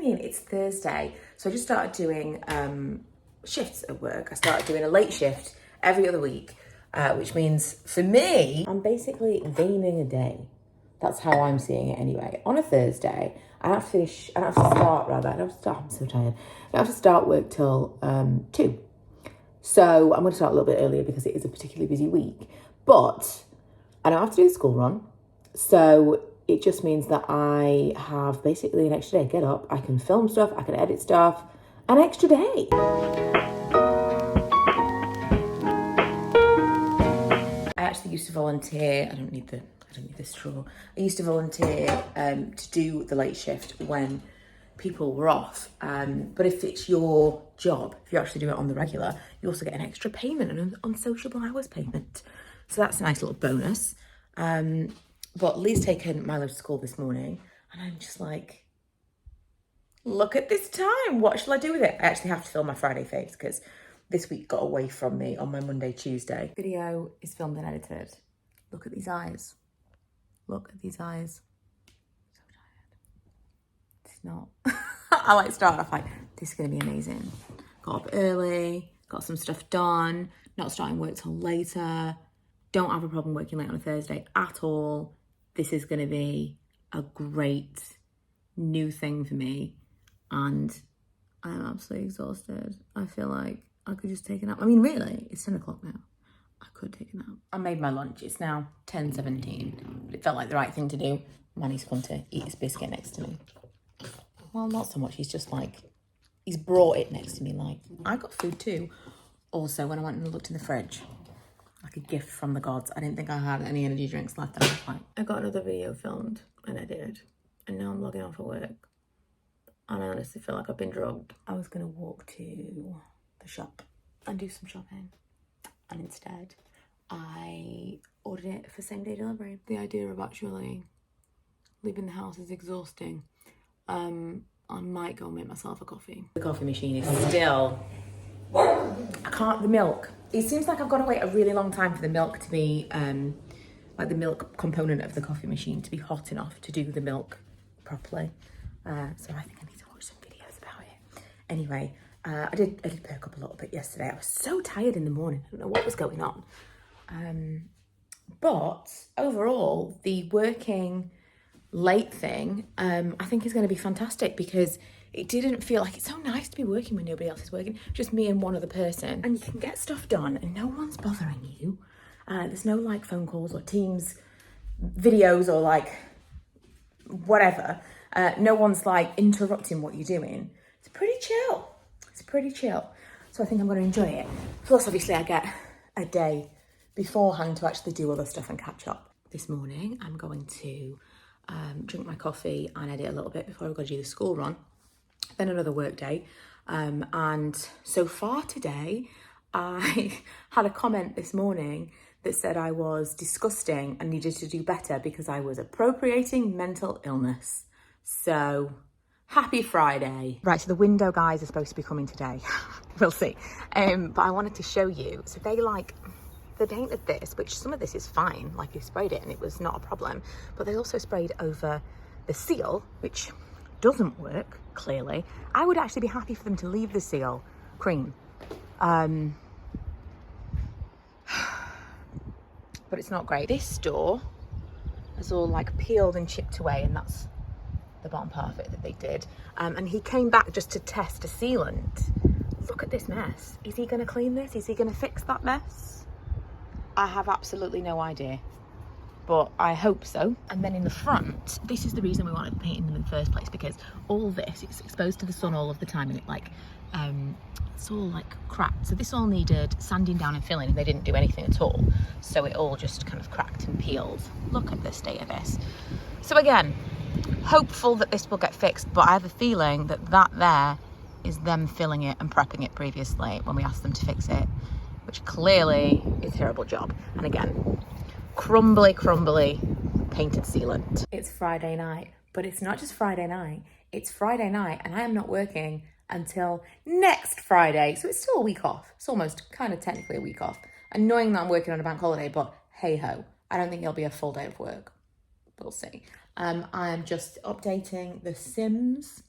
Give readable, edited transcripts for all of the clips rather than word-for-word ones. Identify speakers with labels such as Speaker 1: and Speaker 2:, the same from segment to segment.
Speaker 1: thinking it's Thursday. So I just started doing shifts at work. I started doing a late shift every other week, which means for me, I'm basically gaining a day. That's how I'm seeing it anyway. On a Thursday, I don't have to start, I'm so tired. I don't have to start work till 2. So I'm going to start a little bit earlier because it is a particularly busy week. But I don't have to do the school run. So it just means that I have basically an extra day. Get up, I can film stuff, I can edit stuff, an extra day. I actually used to volunteer. I don't need the straw. I used to volunteer to do the late shift when people were off. But if it's your job, if you actually do it on the regular, you also get an extra payment and an unsociable hours payment. So that's a nice little bonus. But Lee's taken Milo to school this morning and I'm just like, look at this time. What shall I do with it? I actually have to film my Friday face because this week got away from me on my Monday, Tuesday. Video is filmed and edited. Look at these eyes. Look at these eyes. So tired. It's not. I like start off like, this is going to be amazing. Got up early, got some stuff done, not starting work till later. Don't have a problem working late on a Thursday at all. This is going to be a great new thing for me. And I'm absolutely exhausted. I feel like I could just take a nap. I mean, really, it's 10 o'clock now. I could take a nap. I made my lunch. It's now 10:17, but it felt like the right thing to do. Manny's come to eat his biscuit next to me. Well, not so much. He's just like, he's brought it next to me. Like, I got food too. Also, when I went and looked in the fridge, like a gift from the gods, I didn't think I had any energy drinks left. And I was like, I got another video filmed and edited, and now I'm logging off at work. And I honestly feel like I've been drugged. I was going to walk to the shop and do some shopping. And instead, I ordered it for same day delivery. The idea of actually leaving the house is exhausting. I might go and make myself a coffee. The coffee machine is still, the milk. It seems like I've got to wait a really long time for the milk to be, like the milk component of the coffee machine to be hot enough to do the milk properly. So I think I need to watch some videos about it. Anyway, I did perk up a little bit yesterday. I was so tired in the morning. I don't know what was going on. But overall, the working late thing, I think is going to be fantastic because it didn't feel like, it's so nice to be working when nobody else is working, just me and one other person. And you can get stuff done and no one's bothering you. There's no like phone calls or Teams videos or like whatever. No one's like interrupting what you're doing. It's pretty chill. It's pretty chill. So I think I'm going to enjoy it. Plus, obviously, I get a day beforehand to actually do other stuff and catch up. This morning, I'm going to drink my coffee and edit a little bit before I've got to do the school run. Then another work day. And so far today, I had a comment this morning that said I was disgusting and needed to do better because I was appropriating mental illness. So happy Friday. Right, so the window guys are supposed to be coming today. We'll see. But I wanted to show you. So they painted this, which some of this is fine. Like you sprayed it and it was not a problem. But they also sprayed over the seal, which doesn't work, clearly. I would actually be happy for them to leave the seal cream. But it's not great. This door is all like peeled and chipped away, and that's the bottom part of it that they did. And he came back just to test a sealant. Look at this mess. Is he going to clean this? Is he going to fix that mess? I have absolutely no idea, but I hope so. And then in the front, this is the reason we wanted painting them in the first place, because all this, it's exposed to the sun all of the time, and it like, it's all like cracked. So this all needed sanding down and filling, and they didn't do anything at all. So it all just kind of cracked and peeled. Look at the state of this. So again, hopeful that this will get fixed, but I have a feeling that there is them filling it and prepping it previously when we asked them to fix it, which clearly is a terrible job. And again, crumbly painted sealant. It's Friday night, but it's not just Friday night. It's Friday night and I am not working until next Friday. So it's still a week off. It's almost kind of technically a week off. And knowing that I'm working on a bank holiday, but hey ho, I don't think it'll be a full day of work. We'll see. I'm just updating the Sims.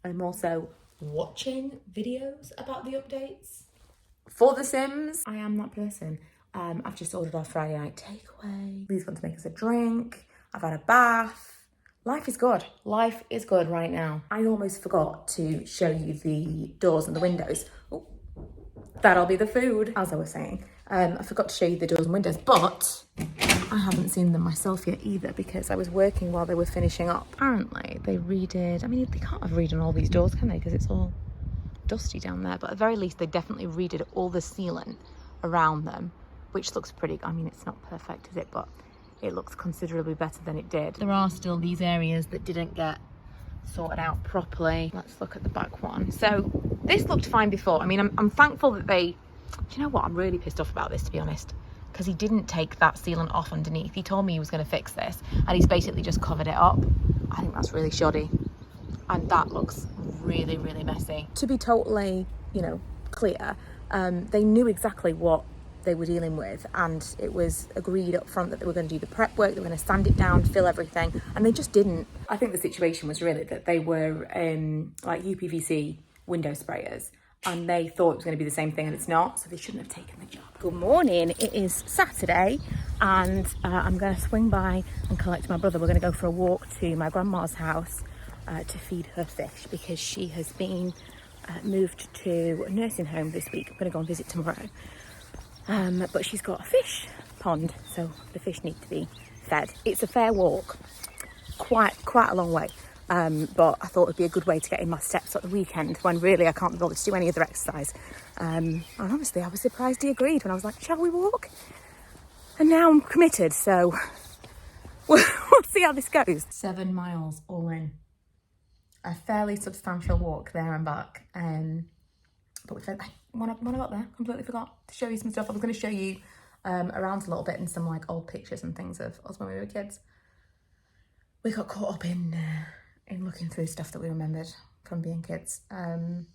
Speaker 1: I'm also watching videos about the updates for The Sims. I am that person. I've just ordered our Friday night takeaway. Lee's gone to make us a drink. I've had a bath. Life is good. Life is good right now. I almost forgot to show you the doors and the windows. Oh, that'll be the food, as I was saying. I forgot to show you the doors and windows, but I haven't seen them myself yet either because I was working while they were finishing up. Apparently they redid, I mean, they can't have redone all these doors, can they? Because it's all dusty down there, but at the very least they definitely redid all the sealant around them, which looks pretty, I mean, it's not perfect, is it? But it looks considerably better than it did. There are still these areas that didn't get sorted out properly. Let's look at the back one. So this looked fine before. I mean, I'm thankful that they, do you know what? I'm really pissed off about this, to be honest, because he didn't take that sealant off underneath. He told me he was going to fix this and he's basically just covered it up. I think that's really shoddy. And that looks really, really messy. To be totally, you know, clear, they knew exactly what they were dealing with, and it was agreed up front that they were going to do the prep work, they were going to sand it down, fill everything, and they just didn't. I think the situation was really that they were like UPVC window sprayers, and they thought it was going to be the same thing, and it's not, so they shouldn't have taken the job. Good morning, it is Saturday, and I'm going to swing by and collect my brother. We're going to go for a walk to my grandma's house to feed her fish, because she has been moved to a nursing home this week. I'm going to go and visit tomorrow. But she's got a fish pond, so the fish need to be fed. It's a fair walk, quite a long way, but I thought it'd be a good way to get in my steps at the weekend when really I can't be bothered to do any other exercise. And honestly, I was surprised he agreed when I was like, shall we walk? And now I'm committed, so we'll see how this goes. 7 miles all in. A fairly substantial walk there and back. But when I got there, completely forgot to show you some stuff. I was going to show you around a little bit and some like old pictures and things of us when we were kids. We got caught up in looking through stuff that we remembered from being kids, and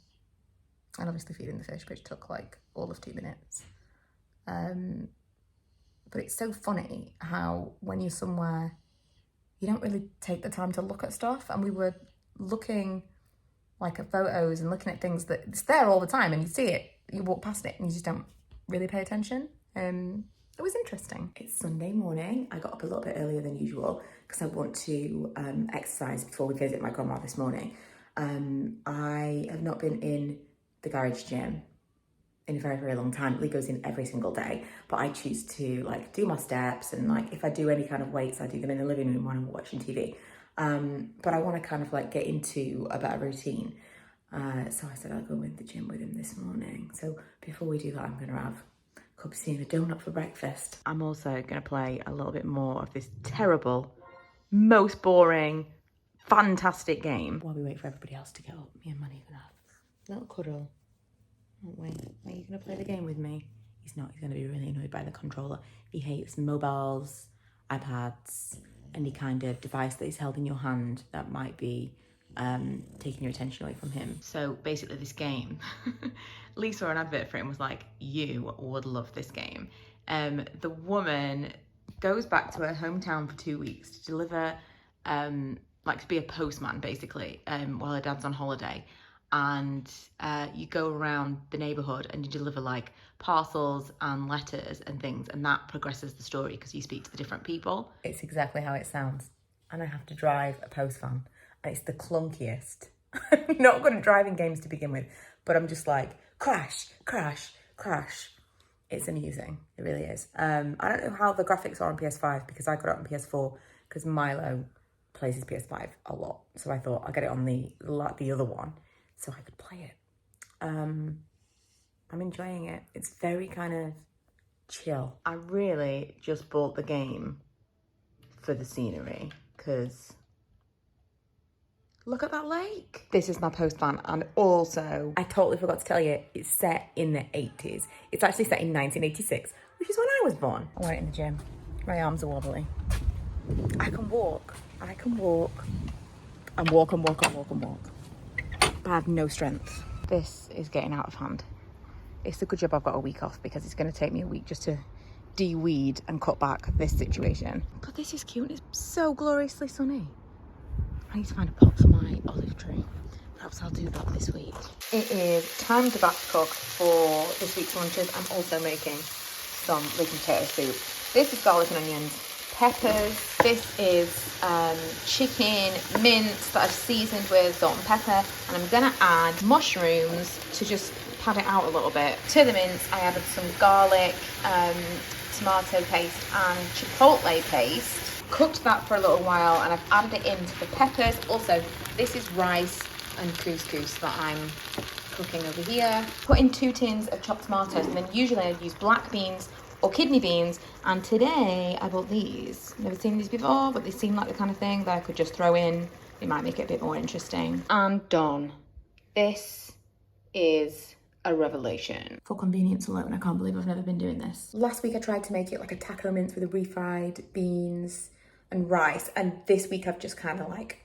Speaker 1: obviously feeding the fish, which took like all of 2 minutes. But it's so funny how when you're somewhere, you don't really take the time to look at stuff, and we were looking like at photos and looking at things that it's there all the time, and you see it, you walk past it and you just don't really pay attention. It was interesting. It's Sunday morning. I got up a little bit earlier than usual because I want to exercise before we visit my grandma this morning. I have not been in the garage gym in a very, very long time. Lee goes in every single day, but I choose to like do my steps, and like if I do any kind of weights, I do them in the living room when I'm watching TV. But I want to kind of like get into a better routine. So I said I'll go in the gym with him this morning. So before we do that, I'm going to have a cup of tea and a donut for breakfast. I'm also going to play a little bit more of this terrible, most boring, fantastic game. While we wait for everybody else to get up, me and Manny are going to have a little cuddle, aren't we? Are you going to play the game with me? He's not. He's going to be really annoyed by the controller. He hates mobiles, iPads, any kind of device that is held in your hand that might be taking your attention away from him. So basically this game, Lee saw an advert for it and was like, you would love this game. The woman goes back to her hometown for 2 weeks to deliver, like to be a postman basically, while her dad's on holiday. And you go around the neighborhood and you deliver like parcels and letters and things, and that progresses the story because you speak to the different people. It's exactly how it sounds. And I have to drive a post van, and it's the clunkiest. I'm not good at driving games to begin with, but I'm just like crash, crash, crash. It's amusing. It really is. I don't know how the graphics are on PS5 because I got it on PS4 because Milo plays his PS5 a lot. So I thought I'll get it on the other one so I could play it. I'm enjoying it. It's very kind of chill. I really just bought the game for the scenery because look at that lake. This is my post van, and also I totally forgot to tell you, it's set in the 80s. It's actually set in 1986, which is when I was born. I went in the gym. My arms are wobbly. I can walk and walk and walk and walk and walk and walk. But I have no strength. This is getting out of hand. It's a good job I've got a week off because it's going to take me a week just to de-weed and cut back this situation. But this is cute. It's so gloriously sunny. I need to find a pot for my olive tree. But perhaps I'll do that this week. It is time to batch cook for this week's lunches. I'm also making some leek and potato soup. This is garlic and onions, peppers. This is chicken mince that I've seasoned with salt and pepper. And I'm gonna add mushrooms to just pad it out a little bit. To the mince, I added some garlic, tomato paste and chipotle paste. Cooked that for a little while and I've added it into the peppers. Also, this is rice and couscous that I'm cooking over here. Put in 2 tins of chopped tomatoes, and then usually I'd use black beans or kidney beans, and today I bought these. Never seen these before, but they seem like the kind of thing that I could just throw in. It might make it a bit more interesting. And done. This is a revelation. For convenience alone, I can't believe I've never been doing this. Last week I tried to make it like a taco mince with a refried beans and rice, and this week I've just kind of like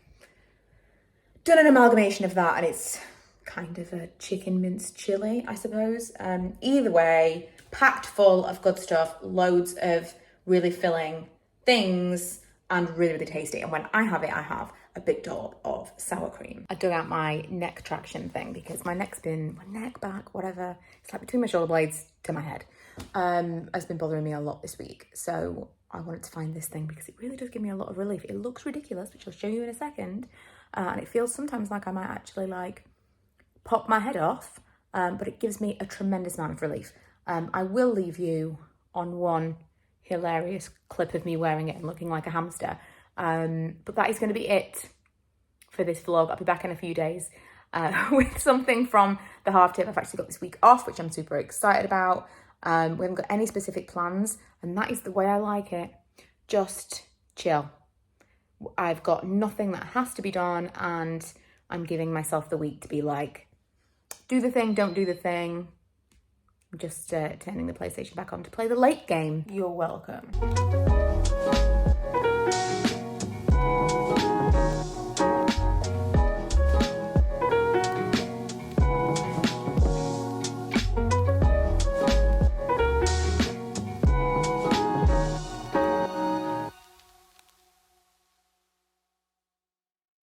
Speaker 1: done an amalgamation of that, and it's kind of a chicken mince chili, I suppose. Either way, packed full of good stuff, loads of really filling things, and really, really tasty. And when I have it, I have a big dollop of sour cream. I dug out my neck traction thing because my neck's been, my neck, back, whatever, it's like between my shoulder blades to my head, has been bothering me a lot this week. So I wanted to find this thing because it really does give me a lot of relief. It looks ridiculous, which I'll show you in a second. And it feels sometimes like I might actually like pop my head off, but it gives me a tremendous amount of relief. I will leave you on one hilarious clip of me wearing it and looking like a hamster. But that is going to be it for this vlog. I'll be back in a few days with something from the half tip. I've actually got this week off, which I'm super excited about. We haven't got any specific plans, and that is the way I like it. Just chill. I've got nothing that has to be done, and I'm giving myself the week to be like, do the thing, don't do the thing. I'm just turning the PlayStation back on to play the late game. You're welcome.